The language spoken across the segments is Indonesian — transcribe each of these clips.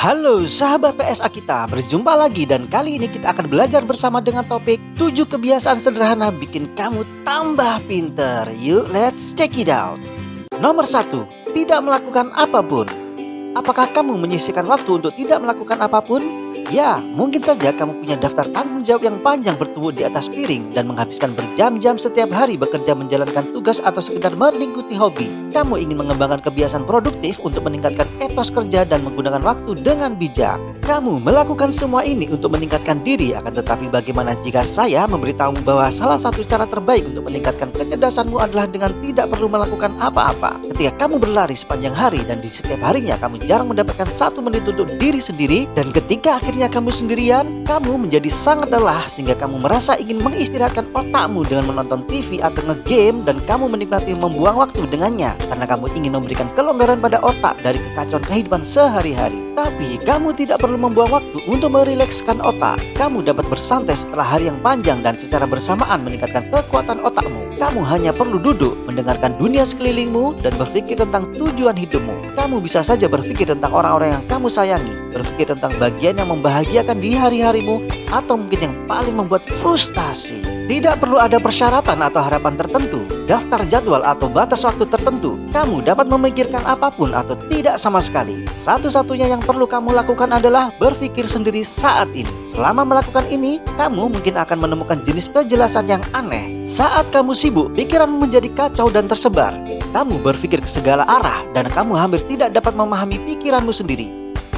Halo sahabat PSA kita, berjumpa lagi dan kali ini kita akan belajar bersama dengan topik 7 kebiasaan sederhana bikin kamu tambah pinter. Yuk let's check it out. Nomor 1, tidak melakukan apapun. Apakah kamu menyisihkan waktu untuk tidak melakukan apapun? Ya, mungkin saja kamu punya daftar tanggung jawab yang panjang bertumpuk di atas piring dan menghabiskan berjam-jam setiap hari bekerja menjalankan tugas atau sekedar mengikuti hobi. Kamu ingin mengembangkan kebiasaan produktif untuk meningkatkan etos kerja dan menggunakan waktu dengan bijak. Kamu melakukan semua ini untuk meningkatkan diri, akan tetapi bagaimana jika saya memberitahumu bahwa salah satu cara terbaik untuk meningkatkan kecerdasanmu adalah dengan tidak perlu melakukan apa-apa. Ketika kamu berlari sepanjang hari dan di setiap harinya kamu jarang mendapatkan 1 menit untuk diri sendiri, dan ketika akhirnya kamu sendirian, kamu menjadi sangat lelah sehingga kamu merasa ingin mengistirahatkan otakmu dengan menonton TV atau nge-game, dan kamu menikmati membuang waktu dengannya karena kamu ingin memberikan kelonggaran pada otak dari kekacauan kehidupan sehari-hari. Tapi kamu tidak perlu membuang waktu untuk merilekskan otak. Kamu dapat bersantai setelah hari yang panjang dan secara bersamaan meningkatkan kekuatan otakmu. Kamu hanya perlu duduk, mendengarkan dunia sekelilingmu dan berpikir tentang tujuan hidupmu. Kamu bisa saja berpikir tentang orang-orang yang kamu sayangi, berpikir tentang bagian yang membahagiakan di hari-harimu, atau mungkin yang paling membuat frustasi. Tidak perlu ada persyaratan atau harapan tertentu, daftar jadwal atau batas waktu tertentu. Kamu dapat memikirkan apapun atau tidak sama sekali. Satu-satunya yang perlu kamu lakukan adalah berpikir sendiri saat ini. Selama melakukan ini, kamu mungkin akan menemukan jenis kejelasan yang aneh. Saat kamu sibuk, pikiranmu menjadi kacau dan tersebar. Kamu berpikir ke segala arah dan kamu hampir tidak dapat memahami pikiranmu sendiri.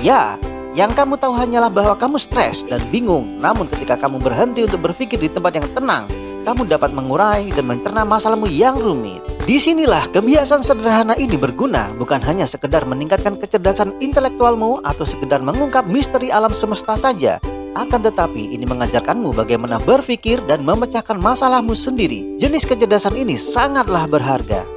Ya, yang kamu tahu hanyalah bahwa kamu stres dan bingung. Namun ketika kamu berhenti untuk berpikir di tempat yang tenang, kamu dapat mengurai dan mencerna masalahmu yang rumit. Disinilah kebiasaan sederhana ini berguna, bukan hanya sekedar meningkatkan kecerdasan intelektualmu atau sekedar mengungkap misteri alam semesta saja. Akan tetapi ini mengajarkanmu bagaimana berpikir dan memecahkan masalahmu sendiri. Jenis kecerdasan ini sangatlah berharga.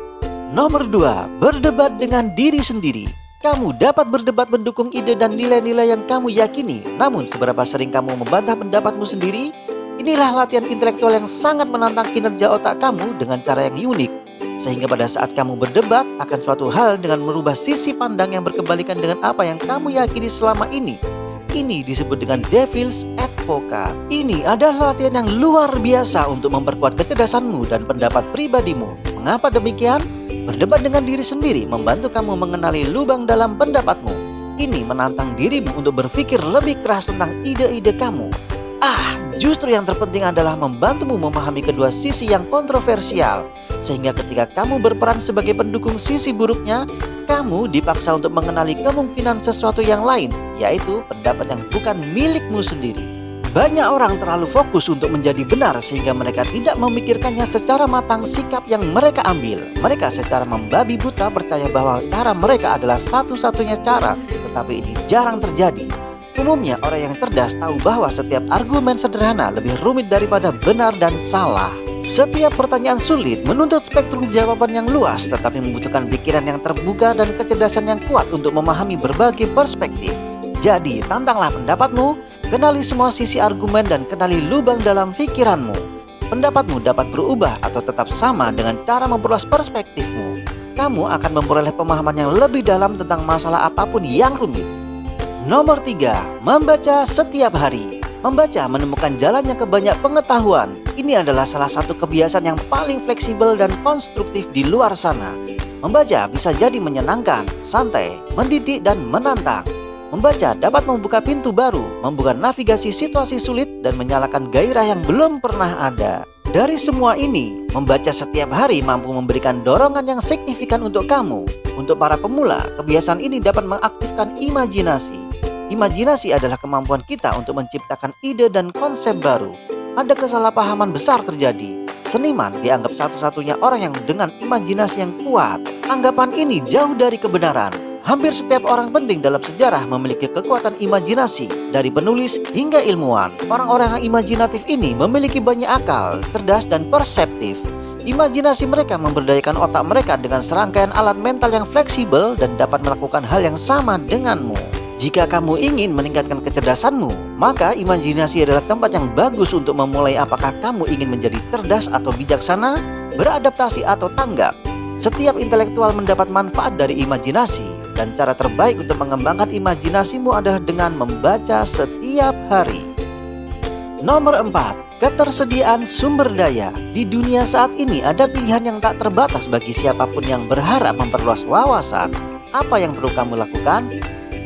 Nomor 2, berdebat dengan diri sendiri. Kamu dapat berdebat mendukung ide dan nilai-nilai yang kamu yakini. Namun seberapa sering kamu membantah pendapatmu sendiri? Inilah latihan intelektual yang sangat menantang kinerja otak kamu dengan cara yang unik. Sehingga pada saat kamu berdebat akan suatu hal dengan merubah sisi pandang yang berkebalikan dengan apa yang kamu yakini selama ini. Ini disebut dengan Devil's Advocate. Ini adalah latihan yang luar biasa untuk memperkuat kecerdasanmu dan pendapat pribadimu. Mengapa demikian? Berdebat dengan diri sendiri membantu kamu mengenali lubang dalam pendapatmu. Ini menantang dirimu untuk berpikir lebih keras tentang ide-ide kamu. Justru yang terpenting adalah membantumu memahami kedua sisi yang kontroversial. Sehingga ketika kamu berperan sebagai pendukung sisi buruknya, kamu dipaksa untuk mengenali kemungkinan sesuatu yang lain, yaitu pendapat yang bukan milikmu sendiri. Banyak orang terlalu fokus untuk menjadi benar sehingga mereka tidak memikirkannya secara matang sikap yang mereka ambil. Mereka secara membabi buta percaya bahwa cara mereka adalah satu-satunya cara, tetapi ini jarang terjadi. Umumnya orang yang cerdas tahu bahwa setiap argumen sederhana lebih rumit daripada benar dan salah. Setiap pertanyaan sulit menuntut spektrum jawaban yang luas, tetapi membutuhkan pikiran yang terbuka dan kecerdasan yang kuat untuk memahami berbagai perspektif. Jadi, tantanglah pendapatmu, kenali semua sisi argumen dan kenali lubang dalam pikiranmu. Pendapatmu dapat berubah atau tetap sama dengan cara memperluas perspektifmu. Kamu akan memperoleh pemahaman yang lebih dalam tentang masalah apapun yang rumit. Nomor 3, membaca setiap hari. Membaca menemukan jalannya ke banyak pengetahuan. Ini adalah salah satu kebiasaan yang paling fleksibel dan konstruktif di luar sana. Membaca bisa jadi menyenangkan, santai, mendidik, dan menantang. Membaca dapat membuka pintu baru, membuka navigasi situasi sulit, dan menyalakan gairah yang belum pernah ada. Dari semua ini, membaca setiap hari mampu memberikan dorongan yang signifikan untuk kamu. Untuk para pemula, kebiasaan ini dapat mengaktifkan imajinasi. Imajinasi adalah kemampuan kita untuk menciptakan ide dan konsep baru. Ada kesalahpahaman besar terjadi. Seniman dianggap satu-satunya orang yang dengan imajinasi yang kuat. Anggapan ini jauh dari kebenaran. Hampir setiap orang penting dalam sejarah memiliki kekuatan imajinasi, dari penulis hingga ilmuwan. Orang-orang yang imajinatif ini memiliki banyak akal, cerdas, dan perseptif. Imajinasi mereka memberdayakan otak mereka dengan serangkaian alat mental yang fleksibel dan dapat melakukan hal yang sama denganmu. Jika kamu ingin meningkatkan kecerdasanmu, maka imajinasi adalah tempat yang bagus untuk memulai. Apakah kamu ingin menjadi cerdas atau bijaksana, beradaptasi atau tanggap? Setiap intelektual mendapat manfaat dari imajinasi. dan cara terbaik untuk mengembangkan imajinasimu adalah dengan membaca setiap hari. Nomor 4, ketersediaan sumber daya. Di dunia saat ini ada pilihan yang tak terbatas bagi siapapun yang berharap memperluas wawasan. Apa yang perlu kamu lakukan?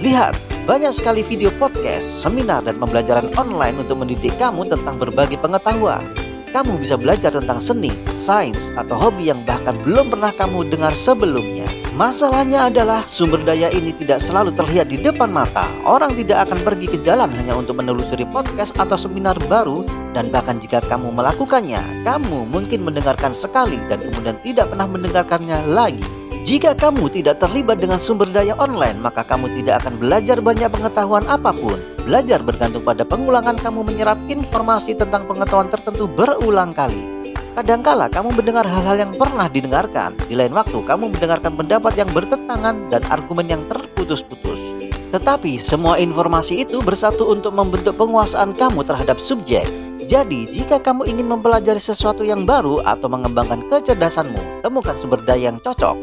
Lihat, banyak sekali video podcast, seminar, dan pembelajaran online untuk mendidik kamu tentang berbagai pengetahuan. Kamu bisa belajar tentang seni, sains, atau hobi yang bahkan belum pernah kamu dengar sebelumnya. Masalahnya adalah sumber daya ini tidak selalu terlihat di depan mata. Orang tidak akan pergi ke jalan hanya untuk menelusuri podcast atau seminar baru. Dan bahkan jika kamu melakukannya, kamu mungkin mendengarkan sekali dan kemudian tidak pernah mendengarkannya lagi. Jika kamu tidak terlibat dengan sumber daya online, maka kamu tidak akan belajar banyak pengetahuan apapun. Belajar bergantung pada pengulangan kamu menyerap informasi tentang pengetahuan tertentu berulang kali. Kadangkala kamu mendengar hal-hal yang pernah didengarkan. Di lain waktu, kamu mendengarkan pendapat yang bertentangan dan argumen yang terputus-putus. Tetapi semua informasi itu bersatu untuk membentuk penguasaan kamu terhadap subjek. Jadi, jika kamu ingin mempelajari sesuatu yang baru atau mengembangkan kecerdasanmu, temukan sumber daya yang cocok.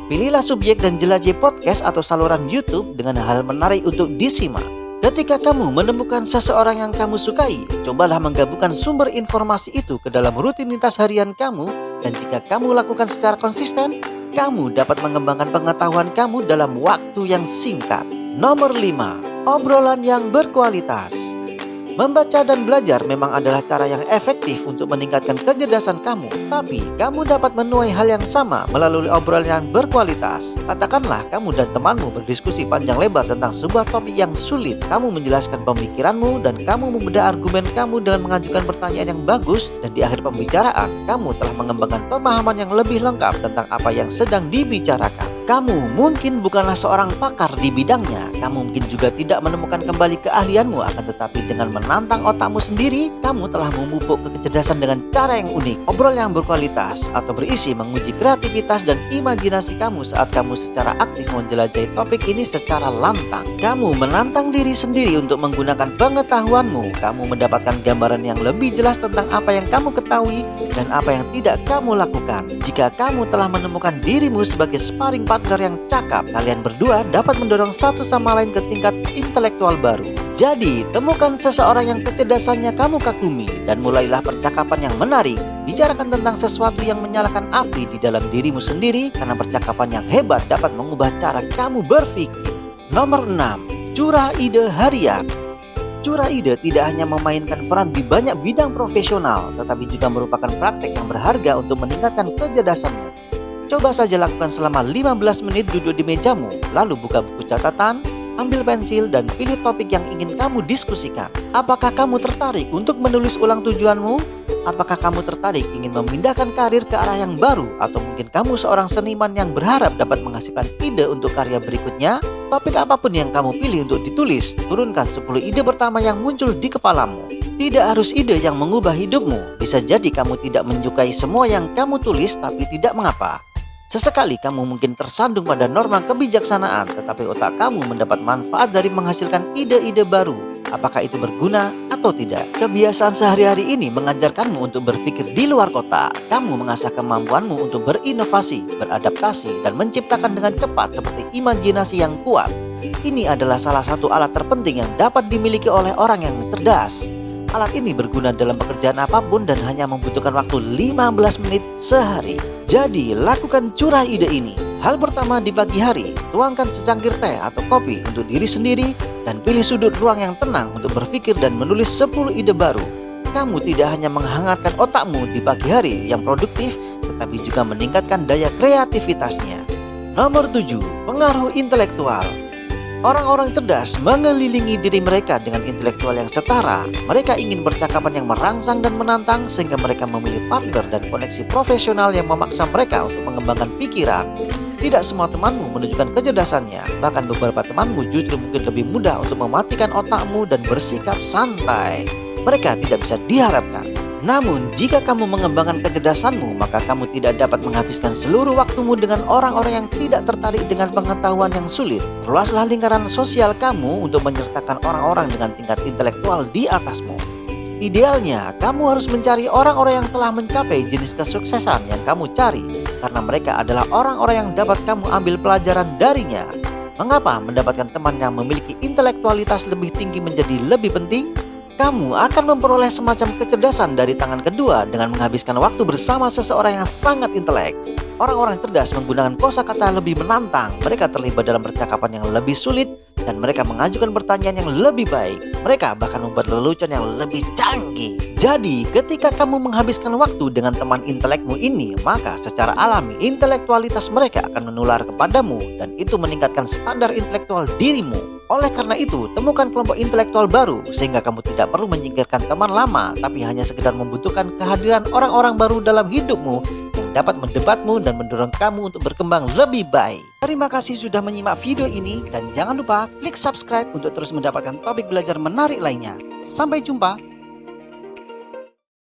Pilihlah subjek dan jelajahi podcast atau saluran YouTube dengan hal menarik untuk disimak. Ketika kamu menemukan seseorang yang kamu sukai, cobalah menggabungkan sumber informasi itu ke dalam rutinitas harian kamu, dan jika kamu lakukan secara konsisten, kamu dapat mengembangkan pengetahuan kamu dalam waktu yang singkat. Nomor 5, obrolan yang berkualitas. Membaca dan belajar memang adalah cara yang efektif untuk meningkatkan kecerdasan kamu. Tapi, kamu dapat menuai hal yang sama melalui obrolan yang berkualitas. Katakanlah kamu dan temanmu berdiskusi panjang lebar tentang sebuah topik yang sulit. Kamu menjelaskan pemikiranmu dan kamu membedah argumen kamu dengan mengajukan pertanyaan yang bagus. Dan di akhir pembicaraan, kamu telah mengembangkan pemahaman yang lebih lengkap tentang apa yang sedang dibicarakan. Kamu mungkin bukanlah seorang pakar di bidangnya. Kamu mungkin juga tidak menemukan kembali keahlianmu, akan tetapi dengan menantang otakmu sendiri, kamu telah memupuk kecerdasan dengan cara yang unik. Obrolan yang berkualitas atau berisi menguji kreativitas dan imajinasi kamu saat kamu secara aktif menjelajahi topik ini secara lantang. Kamu menantang diri sendiri untuk menggunakan pengetahuanmu. Kamu mendapatkan gambaran yang lebih jelas tentang apa yang kamu ketahui dan apa yang tidak kamu lakukan. Jika kamu telah menemukan dirimu sebagai sparring partner yang cakap, kalian berdua dapat mendorong satu sama lain ke tingkat intelektual baru. Jadi, temukan seseorang yang kecerdasannya kamu kagumi dan mulailah percakapan yang menarik. Bicarakan tentang sesuatu yang menyalakan api di dalam dirimu sendiri, karena percakapan yang hebat dapat mengubah cara kamu berpikir. Nomor 6, curah ide harian. Curah ide tidak hanya memainkan peran di banyak bidang profesional, tetapi juga merupakan praktek yang berharga untuk meningkatkan kecerdasanmu. Coba saja lakukan selama 15 menit, duduk di mejamu, lalu buka buku catatan, ambil pensil, dan pilih topik yang ingin kamu diskusikan. Apakah kamu tertarik untuk menulis ulang tujuanmu? Apakah kamu tertarik ingin memindahkan karir ke arah yang baru? Atau mungkin kamu seorang seniman yang berharap dapat menghasilkan ide untuk karya berikutnya? Topik apapun yang kamu pilih untuk ditulis, turunkan 10 ide pertama yang muncul di kepalamu. Tidak harus ide yang mengubah hidupmu. Bisa jadi kamu tidak menyukai semua yang kamu tulis, tapi tidak mengapa. Sesekali kamu mungkin tersandung pada norma kebijaksanaan, tetapi otak kamu mendapat manfaat dari menghasilkan ide-ide baru. Apakah itu berguna atau tidak? Kebiasaan sehari-hari ini mengajarkanmu untuk berpikir di luar kotak. Kamu mengasah kemampuanmu untuk berinovasi, beradaptasi, dan menciptakan dengan cepat seperti imajinasi yang kuat. Ini adalah salah satu alat terpenting yang dapat dimiliki oleh orang yang cerdas. Alat ini berguna dalam pekerjaan apapun dan hanya membutuhkan waktu 15 menit sehari. Jadi, lakukan curah ide ini. Hal pertama di pagi hari, tuangkan secangkir teh atau kopi untuk diri sendiri dan pilih sudut ruang yang tenang untuk berpikir dan menulis 10 ide baru. Kamu tidak hanya menghangatkan otakmu di pagi hari yang produktif, tetapi juga meningkatkan daya kreativitasnya. Nomor 7, pengaruh intelektual. Orang-orang cerdas mengelilingi diri mereka dengan intelektual yang setara. Mereka ingin percakapan yang merangsang dan menantang, sehingga mereka memilih partner dan koneksi profesional yang memaksa mereka untuk mengembangkan pikiran. Tidak semua temanmu menunjukkan kecerdasannya. Bahkan beberapa temanmu justru mungkin lebih mudah untuk mematikan otakmu dan bersikap santai. Mereka tidak bisa diharapkan. Namun, jika kamu mengembangkan kecerdasanmu, maka kamu tidak dapat menghabiskan seluruh waktumu dengan orang-orang yang tidak tertarik dengan pengetahuan yang sulit. Perluaslah lingkaran sosial kamu untuk menyertakan orang-orang dengan tingkat intelektual di atasmu. Idealnya, kamu harus mencari orang-orang yang telah mencapai jenis kesuksesan yang kamu cari, karena mereka adalah orang-orang yang dapat kamu ambil pelajaran darinya. Mengapa mendapatkan teman yang memiliki intelektualitas lebih tinggi menjadi lebih penting? Kamu akan memperoleh semacam kecerdasan dari tangan kedua dengan menghabiskan waktu bersama seseorang yang sangat intelek. Orang-orang cerdas menggunakan kosakata lebih menantang, mereka terlibat dalam percakapan yang lebih sulit, dan mereka mengajukan pertanyaan yang lebih baik. Mereka bahkan membuat lelucon yang lebih canggih. Jadi, ketika kamu menghabiskan waktu dengan teman intelekmu ini, maka secara alami intelektualitas mereka akan menular kepadamu, dan itu meningkatkan standar intelektual dirimu. Oleh karena itu, temukan kelompok intelektual baru sehingga kamu tidak perlu menyingkirkan teman lama, tapi hanya sekedar membutuhkan kehadiran orang-orang baru dalam hidupmu yang dapat mendebatmu dan mendorong kamu untuk berkembang lebih baik. Terima kasih sudah menyimak video ini dan jangan lupa klik subscribe untuk terus mendapatkan topik belajar menarik lainnya. Sampai jumpa.